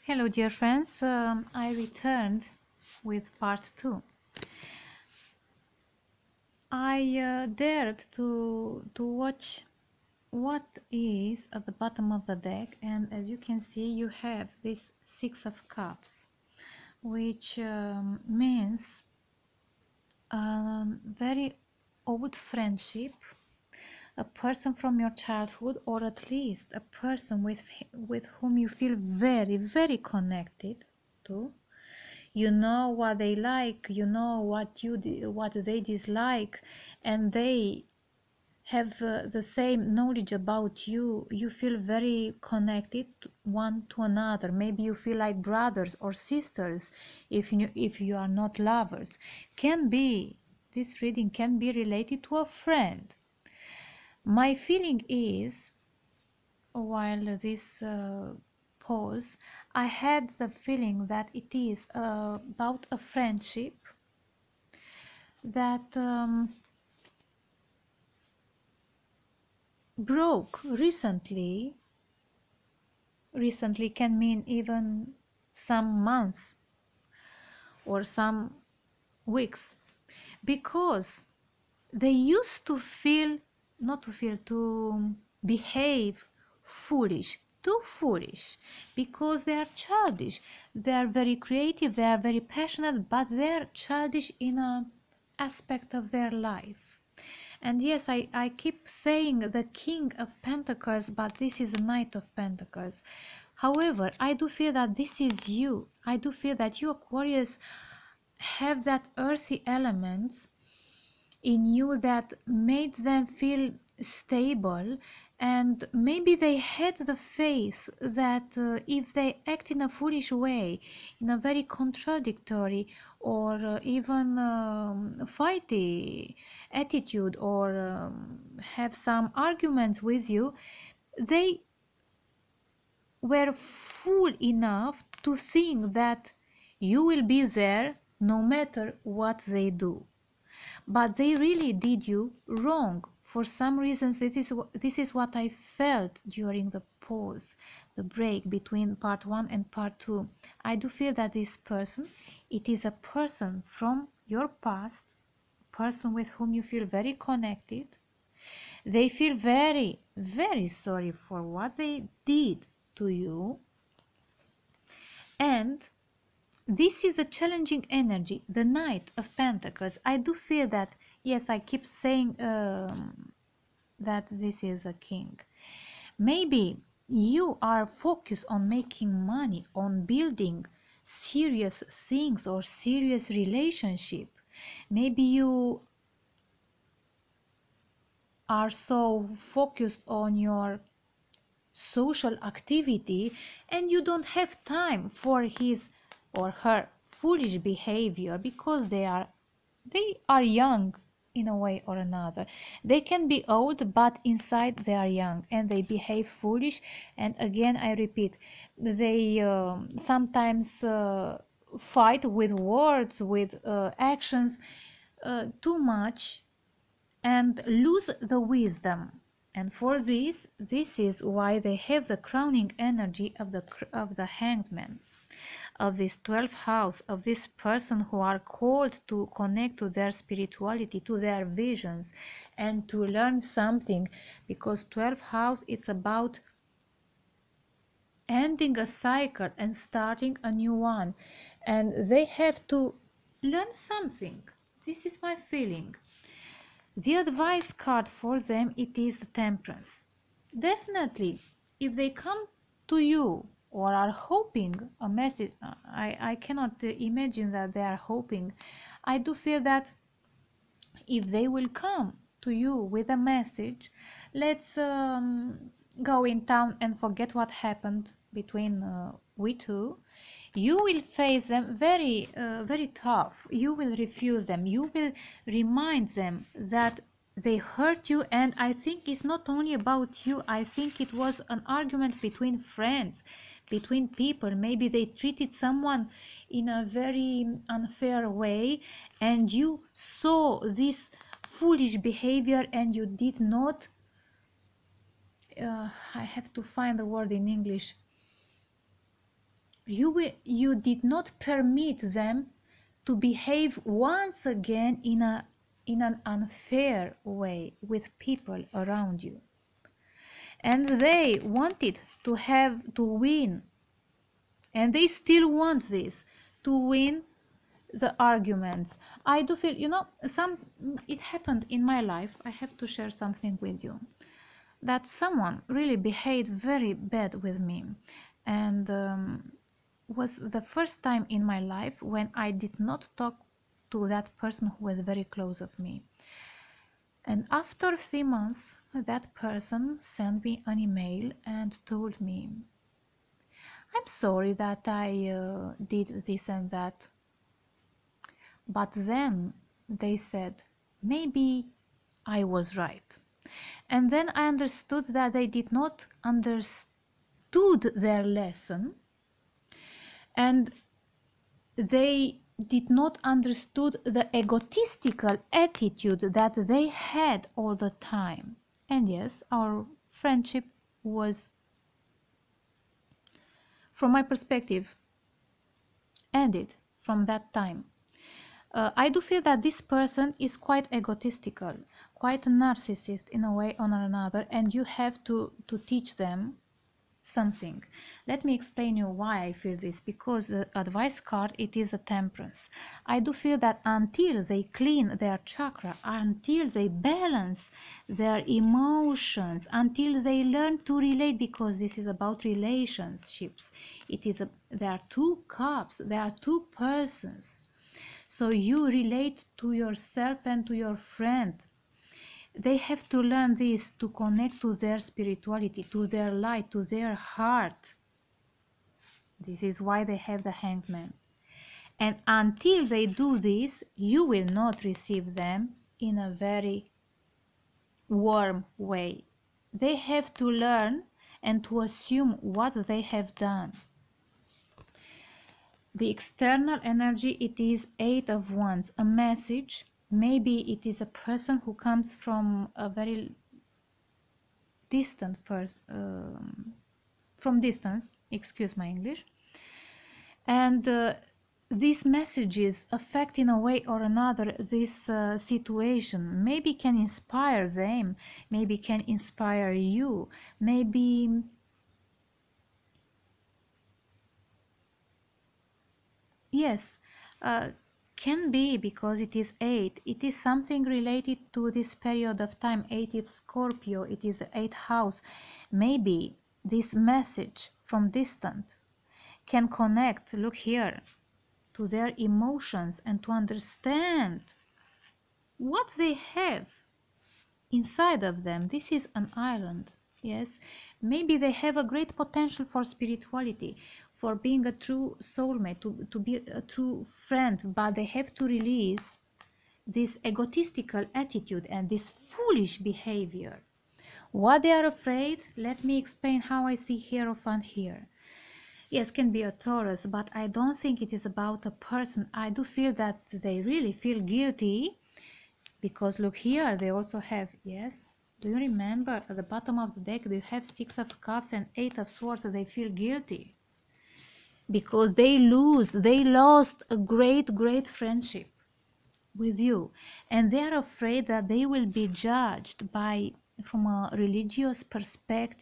Hello dear friends, I returned with part 2. I dared to watch what is at the bottom of the deck, and as you can see you have this Six of Cups, which means very old friendship, a person from your childhood, or at least a person with whom you feel very connected to. You know what they like, you know what they dislike, and they have the same knowledge about you. You feel very connected one to another. Maybe you feel like brothers or sisters if you are not lovers. This reading can be related to a friend. My feeling is, while this pause, I had the feeling that it is about a friendship that broke recently. Recently can mean even some months or some weeks, because they used to to behave too foolish, because they are childish. They are very creative, they are very passionate, but they are childish in an aspect of their life. And yes, I keep saying the King of Pentacles, but this is a Knight of Pentacles. However, I do feel that this is you. I do feel that you, Aquarius, have that earthy elements in you that made them feel stable, and maybe they had the faith that if they act in a foolish way, in a very contradictory or even fighty attitude, or have some arguments with you, they were fool enough to think that you will be there no matter what they do. But they really did you wrong. For some reasons, this is what I felt during the pause, the break between part 1 and part 2. I do feel that this person, it is a person from your past, a person with whom you feel very connected. They feel very sorry for what they did to you, and this is a challenging energy, the Knight of Pentacles. I do feel that, yes, I keep saying that this is a king. Maybe you are focused on making money, on building serious things or serious relationship. Maybe you are so focused on your social activity and you don't have time for his or her foolish behavior, because they are young in a way or another. They can be old, but inside they are young and they behave foolish. And again, I repeat, they sometimes fight with words, with actions too much, and lose the wisdom. And for this is why they have the crowning energy of the Hanged Man, of this 12th house, of this person who are called to connect to their spirituality, to their visions, and to learn something. Because 12th house, it's about ending a cycle and starting a new one, and they have to learn something. This is my feeling. The advice card for them, it is the Temperance. Definitely, if they come to you or are hoping a message, I cannot imagine that they are hoping. I do feel that if they will come to you with a message, let's go in town and forget what happened between we two. You will face them very tough. You will refuse them. You will remind them that they hurt you. And I think it's not only about you. I think it was an argument between friends, between people. Maybe they treated someone in a very unfair way, and you saw this foolish behavior and you did not I have to find the word in English. you did not permit them to behave once again in an unfair way with people around you. And they wanted to win, and they still want this, to win the arguments. I do feel, it happened in my life. I have to share something with you, that someone really behaved very bad with me, and was the first time in my life when I did not talk to that person who was very close of me. And after 3 months, that person sent me an email and told me, I'm sorry that I did this and that. But then they said, maybe I was right. And then I understood that they did not understood their lesson, and they did not understood the egotistical attitude that they had all the time. And yes, our friendship was, from my perspective, ended from that time. I do feel that this person is quite egotistical, quite a narcissist in a way or another, and you have to teach them something. Let me explain you why I feel this, because the advice card, it is a temperance. I do feel that until they clean their chakra, until they balance their emotions, until they learn to relate, because this is about relationships, there are 2 cups, there are 2 persons. So you relate to yourself and to your friend. They have to learn this to connect to their spirituality, to their light, to their heart. This is why they have the Hanged Man. And until they do this, you will not receive them in a very warm way. They have to learn and to assume what they have done. The external energy, it is 8 of Wands, a message. Maybe it is a person who comes from a very distant person, from distance, excuse my English. And these messages affect in a way or another this situation. Maybe can inspire them, maybe can inspire you, maybe yes, can be, because it is 8. It is something related to this period of time. 8 is Scorpio, it is the 8th house. Maybe this message from distant can connect, look here, to their emotions and to understand what they have inside of them. This is an island. Yes, maybe they have a great potential for spirituality, for being a true soulmate, to be a true friend, but they have to release this egotistical attitude and this foolish behavior. What they are afraid, let me explain how I see Hierophant here. Yes, can be a Taurus, but I don't think it is about a person. I do feel that they really feel guilty, because look here, they also have, yes, do you remember at the bottom of the deck they have 6 of Cups and 8 of Swords? They feel guilty because they lost a great friendship with you, and they are afraid that they will be judged by, from a religious perspective.